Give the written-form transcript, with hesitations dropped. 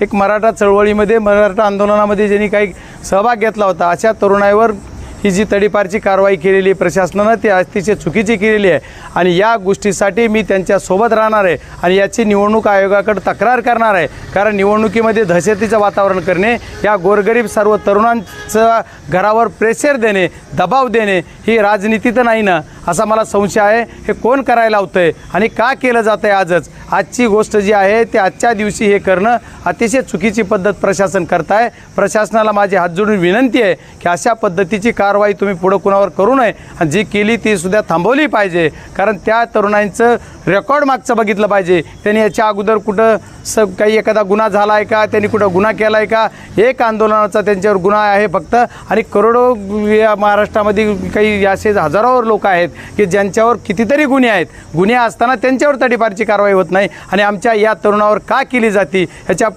एक मराठा चळवळीमध्ये मराठा आंदोलनामध्ये ज्यांनी काही सहभाग घेतला होता अशा तरुणाईवर ही जी तडीपारची कारवाई केलेली प्रशासनानं ती अतिशय चुकीची केलेली आहे आणि या गोष्टीसाठी मी त्यांच्यासोबत राहणार आहे आणि याची निवडणूक आयोगाकडे तक्रार करणार आहे। कारण निवडणुकीमध्ये दहशतीचं वातावरण करणे, या गोरगरीब सर्व तरुणांचं घरावर प्रेशर देणे, दबाव देणे ही राजनीती तर नाही ना, असा मला संशय आहे। हे कोण करायला लावतंय आणि का केलं जातं आहे आजच? आजची गोष्ट जी आहे ते आजच्या दिवशी हे करणं अतिशय चुकीची पद्धत प्रशासन करत आहे। प्रशासनाला माझी हात जोडून विनंती आहे की अशा पद्धतीची कारवाई तुम्ही पुढं कुणावर करू नये आणि जी केली ती सुद्धा थांबवली पाहिजे। कारण त्या तरुणांचं रेकॉर्ड मागचं बघितलं पाहिजे, त्यांनी याच्या अगोदर कुठं काही एखादा गुन्हा झाला आहे का, त्यांनी कुठं गुन्हा केला आहे का? एक आंदोलनाचा त्यांच्यावर गुन्हा आहे फक्त आणि करोडो या महाराष्ट्रामध्ये काही असे हजारोवर लोक आहेत की ज्यांच्यावर कितीतरी गुन्हे आहेत। गुन्हे असताना त्यांच्यावर तडीपारची कारवाई होत नाही आणि आमच्या या तरुणावर का केली जाते याच्या